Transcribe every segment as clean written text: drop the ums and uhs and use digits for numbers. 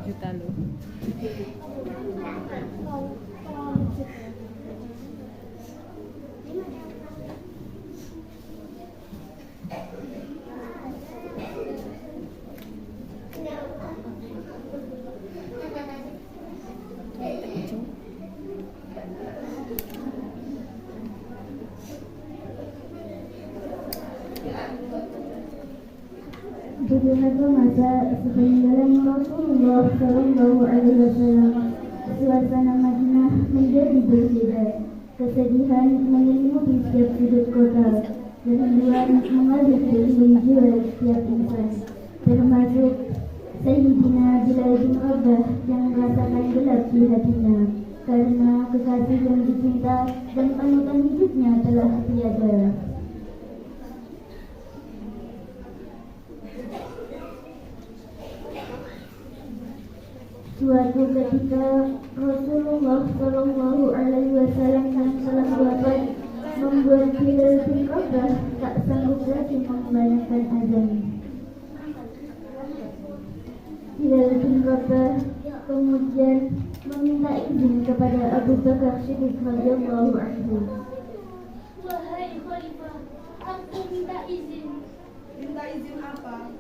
Juta loh. Beberapa masa sepeninggalan Rasulullah Shallallahu Alaihi Wasallam, suasana Madinah menjadi berbeda. Kesedihan menyelimuti setiap sudut kota, kerinduan mengalir dari jiwa setiap insan, termasuk Sayyidina Bilal bin Rabah yang merasakan gelap di hatinya karena kekasih yang dicinta dan panutan hidupnya telah tiada. Suatu ketika Rasulullah Shallallahu Alaihi Wasallam yang telah wafat membuat Bilal bin Rabah tak sanggup lagi mengumandangkan azan. Bilal bin Rabah kemudian meminta izin kepada Abu Bakar Siddiq radhiyallahu anhu. Wahai Khalifah, aku minta izin. Minta izin apa?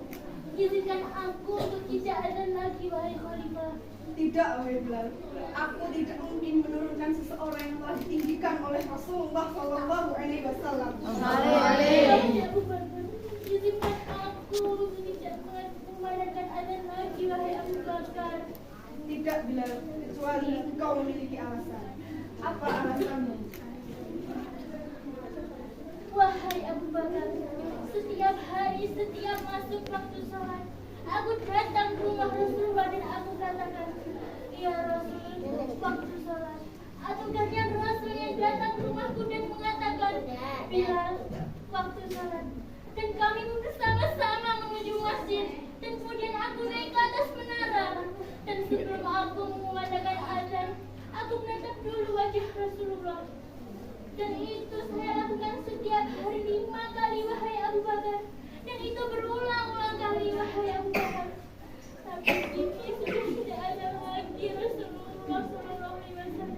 Izinkan aku untuk tidak ada lagi, wahai Khalifah. Tidak, wahai Bilal. Aku tidak mungkin menurunkan seseorang yang telah ditinggikan oleh Rasulullah Shallallahu Alaihi Wasallam. Wahai Abu Bakar, izinkan aku untuk tidak mengumandangkan azan lagi, wahai Abu Bakar. Tidak, Bilal, kecuali kau memiliki alasan. Apa alasanmu? Wahai Abu Bakar, setiap hari, setiap masuk waktu sholat, aku datang ke rumah Rasulullah dan aku katakan, ya Rasul, waktu sholat. Atau kalian Rasul yang datang ke rumahku dan mengatakan, Bilal, waktu sholat. Dan kami pun bersama-sama menuju masjid. Dan kemudian aku naik ke atas menara. Dan sebelum aku mengumandangkan azan, aku menatap dulu wajah Rasulullah. Dan itu saya lakukan setiap hari 5 kali, wahai Abu Bakar. Dan itu berulang-ulang kali, wahai Abu Bakar. Tapi ini sudah tidak ada lagi Rasulullah Sallallahu Alaihi Wasallam.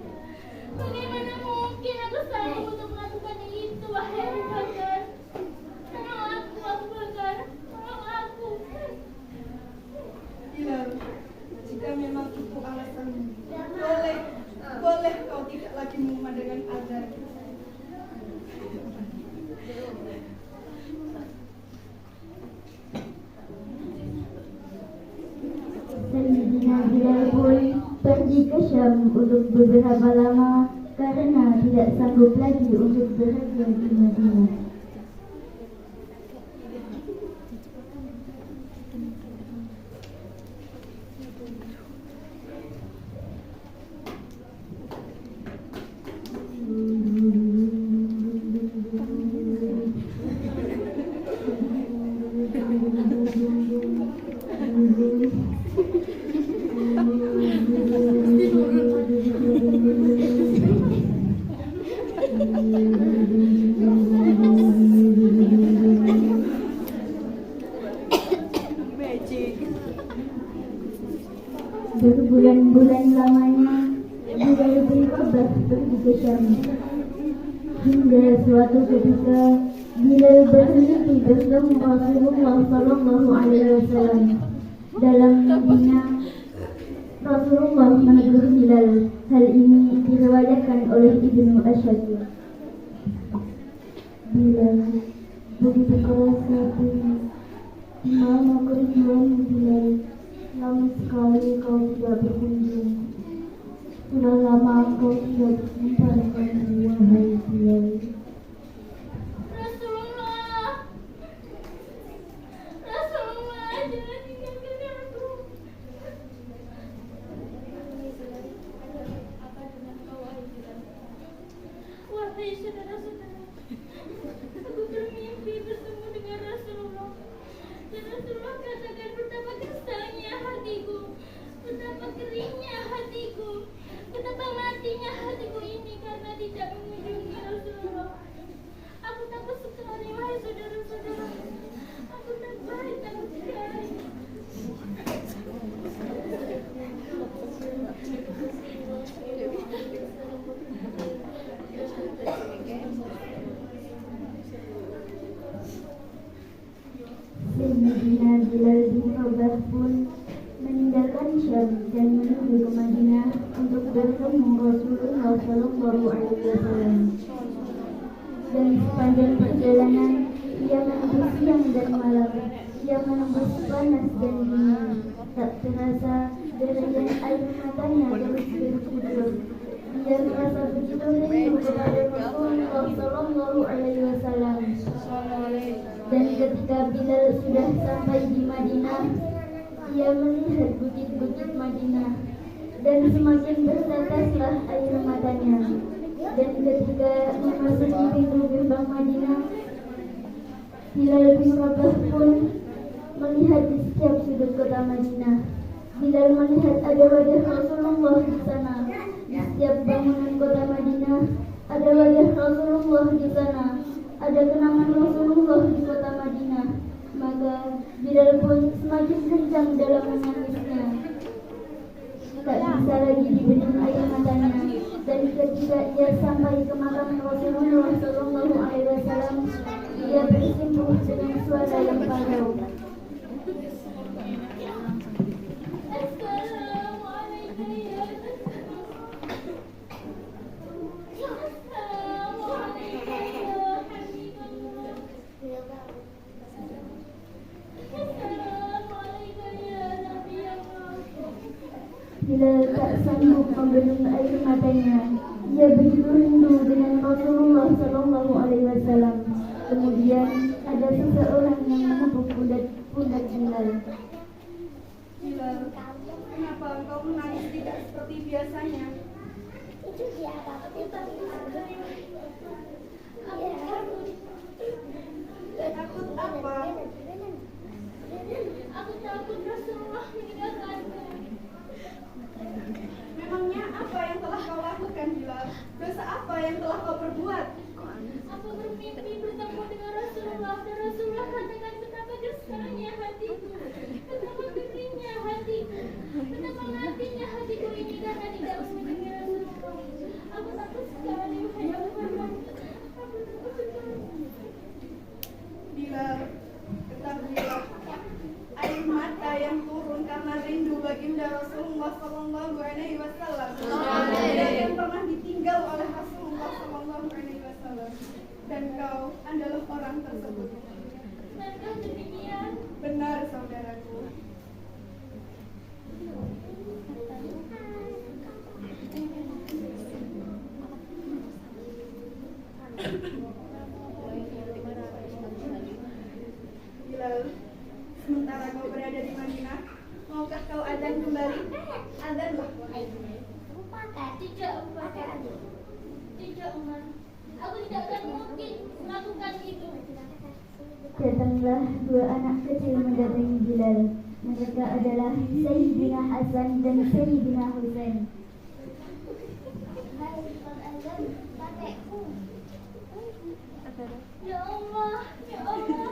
Bagaimana mungkin aku sanggup untuk melakukan itu, wahai Abu Bakar? Tolong aku, Abu Bakar. Tolong aku. Bilal, jika memang itu alasanmu, boleh kau tidak lagi mengumandangkan azan. Sayyidina Bilal pun pergi ke Syam untuk beberapa lama karena tidak sanggup lagi untuk berada di Madinah. ke Syam. Hingga suatu ketika Bilal bermimpi bertemu Rasulullah Sallallahu Alaihi Wasallam. Dalam mimpinya Rasulullah menegur Bilal. Hal ini diriwayatkan oleh Ibnu Asyakir. Bilal, begitu keras hatimu, di mana kerinduanmu Bilal? Lama sekali kau tidak berkunjung. Sudah lama kau tidak berjumpa denganku, wahai Bilal. Rasulullah, Rasulullah, jangan tinggalkan aku. Apa dengan kau, wahai Bilal? Wahai saudara-saudara, aku bermimpi bertemu dengan Rasulullah. Dan Rasulullah katakan betapa gersangnya hatiku, betapa keringnya hatiku, betapa matinya hatiku ini karena tidak mengunjungi Rasulullah. Aku takut sekali, wahai saudara-saudara. Aku takut sekali. Sayyidina Bilal bin Rabah pun meninggalkan Syam dan menuju ke Madinah untuk bertemu Rasulullah Sallallahu Alaihi Wasallam. Dan sepanjang perjalanan ia menembus siang dan malam, ia menembus panas dan dingin. Tak terasa derayan air matanya terus berkucur. Dia merasa begitu rindu kepada Rasulullah Sallallahu Alaihi Wasallam. Dan ketika Bilal sudah sampai di Madinah, ia melihat bukit-bukit Madinah dan semakin berteteslah air matanya. Dan ketika memasuki pintu gerbang Madinah, Bilal bin Rabah pun melihat di setiap sudut kota Madinah. Bilal melihat ada wajah Rasulullah di sana. Di setiap bangunan kota Madinah ada wajah Rasulullah di sana. Ada kenangan Rasulullah di kota Madinah. Maka Bilal pun semakin kencang dalam menangisnya. Tak bisa lagi dibendung air matanya. Dan ketika ia sampai ke makam Rasulullah Sallallahu Alaihi Wasallam, ia bersimpuh dengan suara yang parau. Assalamualaikum ya Bilal tak sanggup membendung air matanya. Ia begitu rindu dengan Rasulullah Sallallahu Alaihi Wasallam. Kemudian ada seseorang yang menepuk pundak Bilal. Bilal, kenapa engkau menangis tidak seperti biasanya? Takut apa? Aku takut Rasulullah meninggalkanku. Memangnya apa yang telah kau lakukan, Bilal? Dosa apa yang telah kau perbuat? Aku bermimpi bertemu dengan Rasulullah dan Rasulullah katakan betapa gersangnya hatiku, betapa keringnya hatiku, betapa matinya hatiku ini karena tidak mengunjungi Rasulullah. Aku takut sekali, wahai Abu Bakar. Aku takut sekali. Bilal, ketahuilah, air mata yang turun karena rindu baginda Rasulullah Sallallahu Alaihi Wasallam tidak yang pernah ditinggal oleh Rasulullah Sallallahu Alaihi Wasallam. Dan kau adalah orang tersebut. Benarkah demikian? Benar, saudaraku. Bilal, sementara kau berada di Madinah, maukah kau adzan kembali? Adzanlah, wahai Bilal. Tidak, Abu Bakar. Tidak, Umar. Aku tidak akan mungkin melakukan itu. Datanglah dua anak kecil mendatangi Bilal. Mereka adalah Sayyidina Hasan dan Sayyidina Husain. Ya Allah, ya Allah.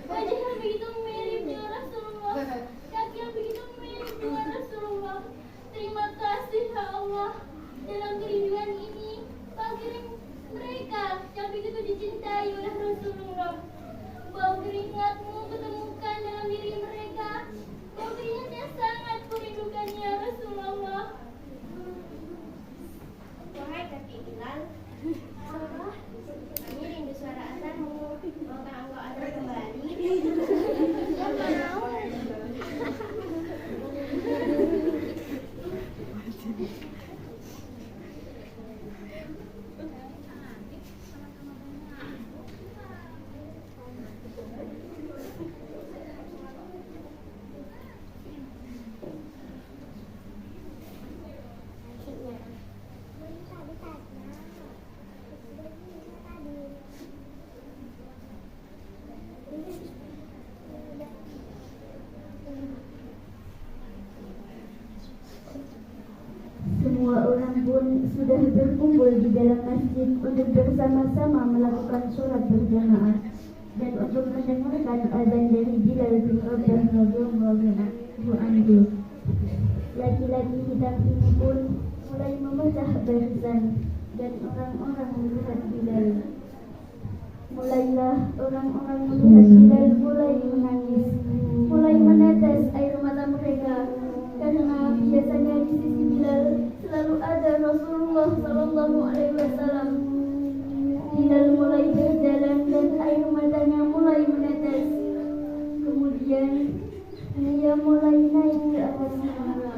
Wajah yang begitu mirip dengan Rasulullah, kaki yang begitu mirip dengan Rasulullah. Terima kasih ya Allah. Dalam kerinduan ini, begitu dicintai oleh Rasulullah. Bau keringatmu kutemukan dalam diri mereka. Bau keringat yang sangat kurindukannya Rasulullah. Wahai kaki Bilal, Apa? kami rindu suara azanmu. Maukah engkau azan kembali? Semua orang pun sudah berkumpul di dalam masjid untuk bersama-sama melakukan sholat berjamaah dan untuk mendengarkan azan dari Bilal bin Rabah radhiyallahu anhu. Laki-laki hitam ini pun mulai memecah barisan dan orang-orang melihat Bilal. Mulailah orang-orang melihat Bilal mulai menangis, mulai menetes air mata mereka karena biasanya di sisi Bilal selalu ada Rasulullah Sallallahu Alaihi Wasallam. Bilal mulai berjalan dan air matanya mulai menetes. Kemudian ia mulai naik ke atas menara.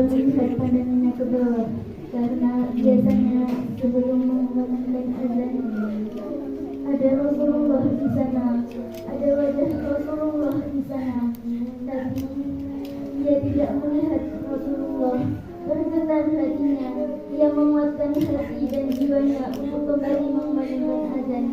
Melihat pandangannya ke bawah karena biasanya sebelum mengumandangkan azan ada Rasulullah di sana, ada wajah Rasulullah di sana, tapi ia tidak melihat Rasulullah. Bergetar hatinya, ia menguatkan hati dan jiwanya untuk kembali mengumandangkan azan.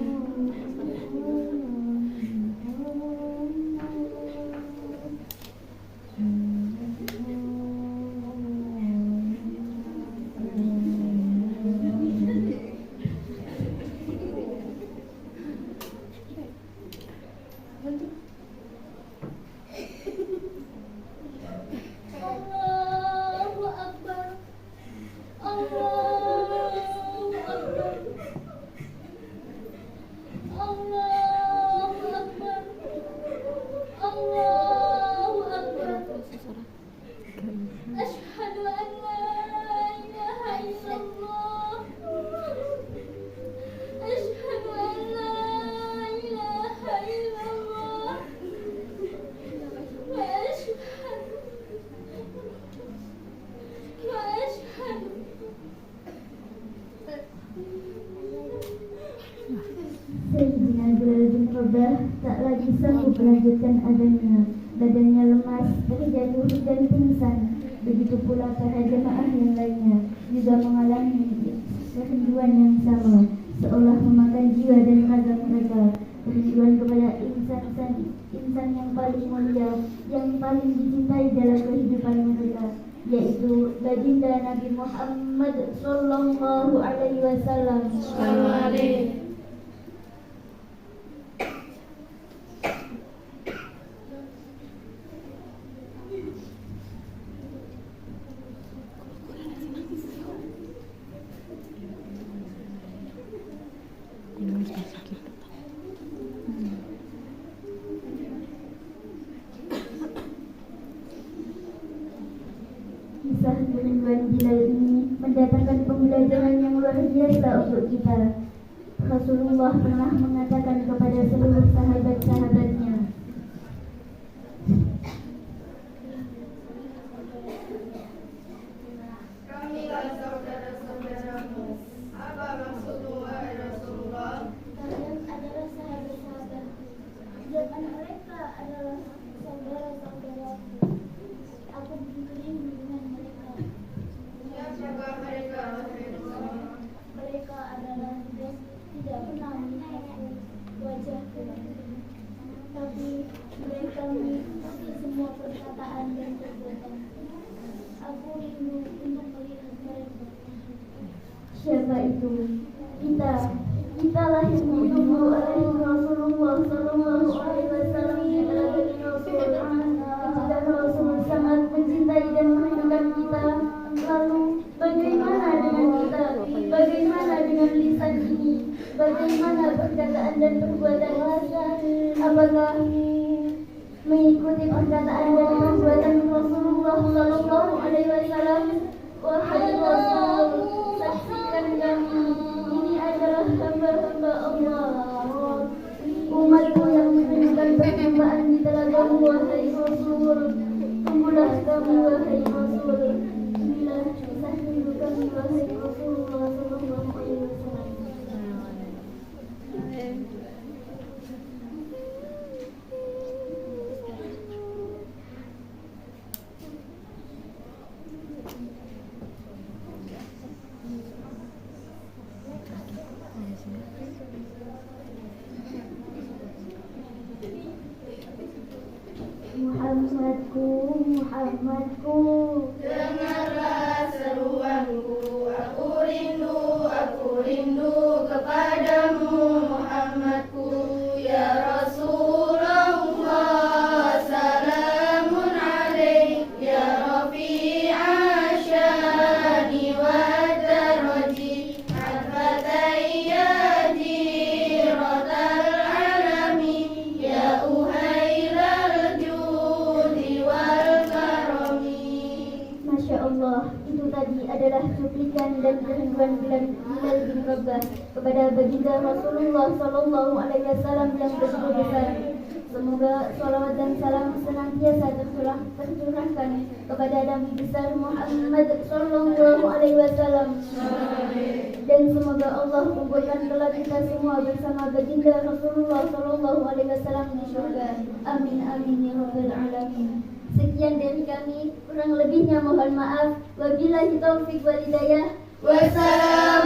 Allahu Akbar. Allahu Akbar. Allahu Akbar. Allahu Akbar. Asyhadu an la ilaha illallah. Asyhadu an la ilaha illallah. Wa asyhadu Sayyidina Bilal bin Rabah tak lagi sanggup melanjutkan azannya. Badannya lemas, terjatuh dan pingsan. Begitu pula para jemaah yang lainnya juga mengalami kerinduan yang sama, seolah memakan jiwa dan raga mereka. Kerinduan kepada insan yang paling mulia, yang paling dicintai dalam kehidupan mereka, yaitu baginda Nabi Muhammad Sallallahu Alaihi Wasallam. Kisah kerinduan Bilal ini mendatangkan pembelajaran yang luar biasa untuk kita. Rasulullah pernah mengatakan kepada seluruh sahabat-sahabatnya, Kamilah saudara-saudara maksudmu wahai Rasulullah? Kalian adalah sahabat-sahabat dan mereka adalah saudara-saudaraku. Aku begitu rindu dengan mereka. Siapakah mereka wahai Rasulullah? Mereka adalah tidak pernah melihat wajahku, tapi mereka mengikuti semua perkataan dan perbuatan. Aku rindu untuk melihat mereka. Siapa itu? Kita lah yang ditunggu oleh Rasulullah Sallallahu Alaihi Wasallam adalah Rasul. Jika Rasul sangat mencintai dan merindukan kita, lalu bagaimana dengan kita? Bagaimana dengan lisan ini? Bagaimana perkataan dan perbuatan kita? Apakah mengikuti perkataan dan perbuatan Rasulullah Sallallahu Alaihi Wasallam? Wahai Rasul, saksikan kami, ini adalah hamba-hamba Allah, umatku yang memberikan perjumpaan di telaga-Mu, wahai Rasul. Tunggulah kami, wahai Rasul. Bila kisah hidup kami, wahai Rasulullah Sallallahu Alaihi Wasallam. Muhammadku, Dengarlah seruanku, aku rindu kepadamu Muhammadku, ya Rasulullah. Salamun alaik ya rafi'a syani wa daraji, hafatai ya jiratal alami, ya uhairal judi wal karami. Masya Allah, itu tadi adalah cuplikan dan kerinduan Bilal bin Rabah kepada baginda Rasulullah Sallallahu Alaihi Wasallam yang begitu besar. Semoga salawat dan salam senantiasa tercurahkan kepada Nabi besar Muhammad Sallallahu Alaihi Wasallam. Dan semoga Allah kumpulkan kelak kita semua bersama baginda Rasulullah Sallallahu Alaihi Wasallam di surga. Amin amin ya rabbal alamin. Sekian dari kami, kurang lebihnya mohon maaf. Wabillahi taufik wal hidayah. Wassalamu